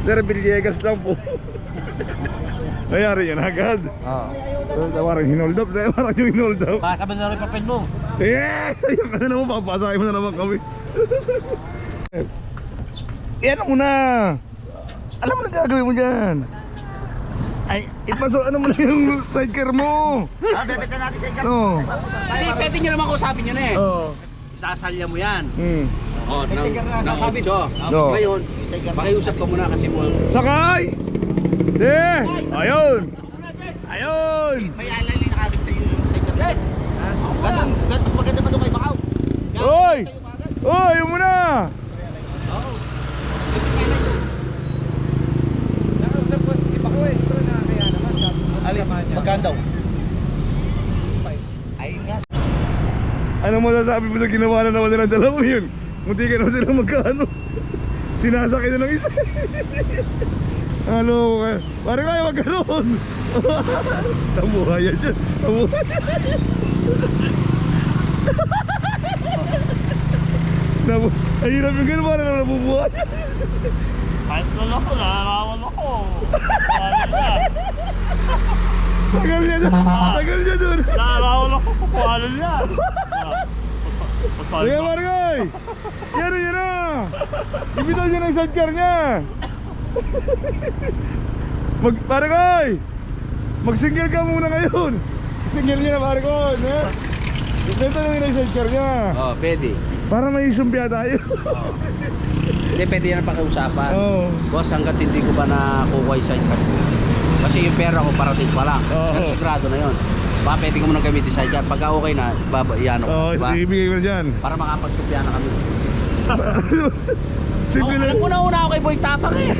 Sir Villegas lang po. Nangyari yun agad. Parang hinold up. Parang yung hinold up. Baka ba na rin papel mo? Yes! Ayun ka na naman, papasakay mo na naman kami. Yan ang una. Alam mo na gagawin mo dyan. Ay, ipasok ano mo na yung sidecar mo. Bebeta natin sidecar. No. Hindi, pwede nyo naman kausapin yun eh. Oo. Isasalya mo yan. Oh, Ng 8. No. Ngayon, pakiusap ka muna kasi mo. Sakay! De! Ayun! Ayun! May alalay na kagad sa iyo yung sidecar. Yes! Ganun, mas maganda pa doon kay Macau. Oy! Oy, yun muna! Magkano daw? Ayun nga. Ano mo sasabi mo sa ginawa na naman nilang dalawa yun? Munti ka naman sila magkano. Sinasakay na ng isa. Ano ka? Parang kaya magkaroon. Tabuhayan dyan. Ay, hirap yung gano'n, parang nabubuhay. Kahit nun ako, nakakawan ako. Tagal niya dun. Tagal niya dun. Nakakawan ako, kukuhanan niya. Kaya Margay! Yan na! Ibitaw niya ng sidecar niya! Margay! Mag-single ka muna ngayon! Single niya na Margay! Ibitaw niya ng sidecar niya! Oh, pwede. Para may sumpya tayo! Hindi, pwede yan ang pakiusapan. Oo. Boss, hanggat hindi ko ba nakukuha yung sidecar ko. Kasi yung pera ko parating pa lang. Oo. Pero sigurado na yun. Ba, pwede ko munang gamitin sidecar. Pagka okay na, iyan ako. Oo, Diba? ibigay ko na dyan! Para makapagsumpya na kami. Simple lang! Alam ko na una ako kay Boy Tapang eh.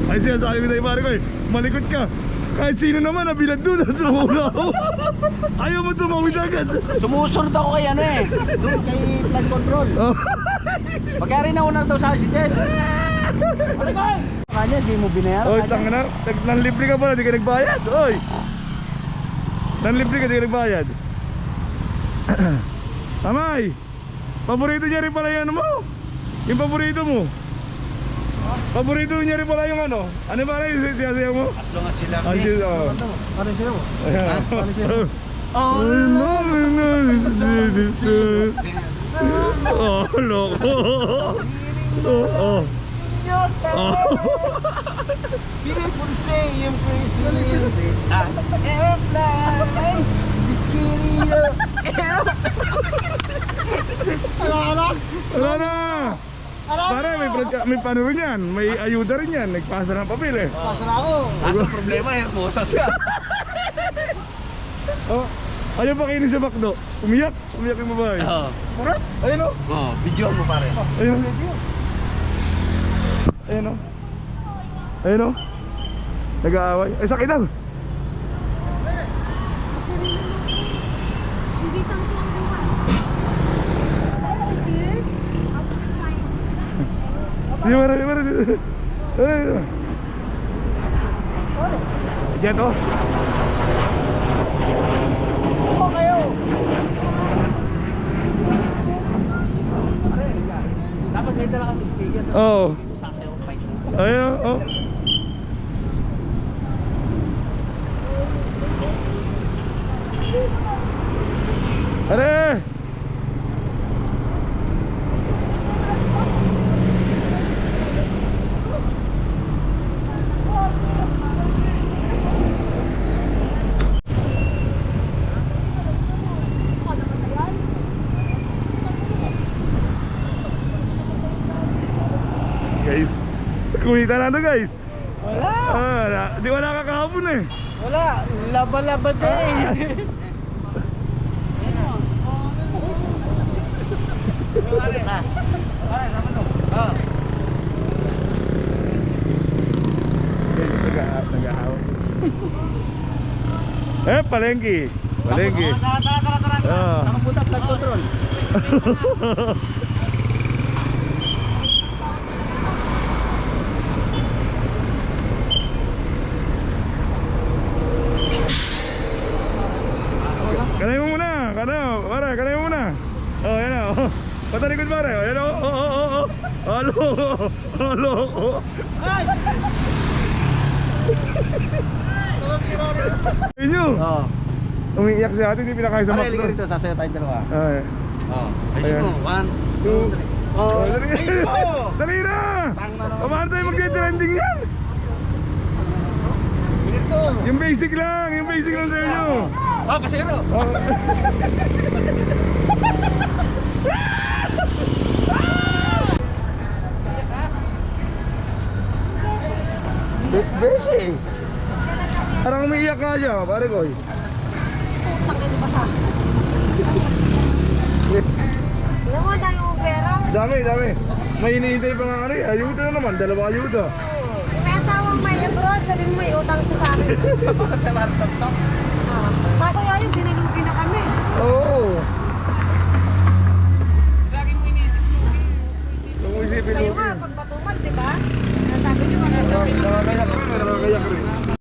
Ay siya sabi mo tayo Margay, malikot ka! Kahit sino naman nabilad doon at sumula ako! Ayaw mo tumawid agad! Sumusunod ako kay ano eh. Doon kay flood control. Oh. Pagka rin nauna daw sa akin si Jess. Alikay! Kanya, di mo binayaran. Oy, tanga na. Nanlibre ka pala, di ka nagbayad. Oy. Nanlibre ka, di ka nagbayad. Amay. Paborito niya rin pala yung ano mo. Yung paborito mo. Paborito niya rin pala yung ano. Ano ba rin yung siya mo? As long as sila. Ano sila mo? Oh, loko. Oh. Beautiful say yung presidente. Airplane. Biscuiteria. Ano? Wala na. Pare, may paano rin yan. May ayuda rin yan. Nagpasa ng papel eh. Pasa na ako. Asa problema, hermosa siya. Oh, ayaw pa kainin sa bakdo. Umiyak yung babae. Oo. Ayun o. Oh, video mo pare. Ayun. Ayun o. Ayun o. Nag-aaway. Ay, sakit lang. Di mana. Diyan to. Dapat may dala kami speaker. Oo. Sasayaw fight. Ayun, oh. Are! Guys, kumita na to guys. Wala. Di wala kakahapon eh. Wala. Laban-laban na eh. Eh, palengke. Palengke. Ah. Nakapunta flood control. Kanay mo muna. Kanay mo muna. Oh, yan o. Patalikod pare. Oh, yan o. Oh. Loko. Inyo. Oo. Umiiyak si ate, hindi pinakain sa Pare, McDo. liga rito, sasaya tayong dalawa. Ay. Oh, ayos Ayan. mo. 1, 2. 2, 3. Oh, ayos mo. Dali na! Tang na naman. Paano tayo magte-trending yan? Ito. Yung basic lang sa inyo. Oh, pasero. Oh. Basic. Parang umiiyak nga siya, pare ko. Alam mo, dami mong pera. Dami. May hinihintay pa nga ano eh. Ayuda na naman, dalawang ayuda. May asawang may abroad, sabihin mo may utang siya sa amin. Kaso yun, dinalugi na kami. Oo. Kung isipin Kayo mo. nga, pag batuman, di ba? Sabi niyo, mga sabi niyo. Nakakayak rin.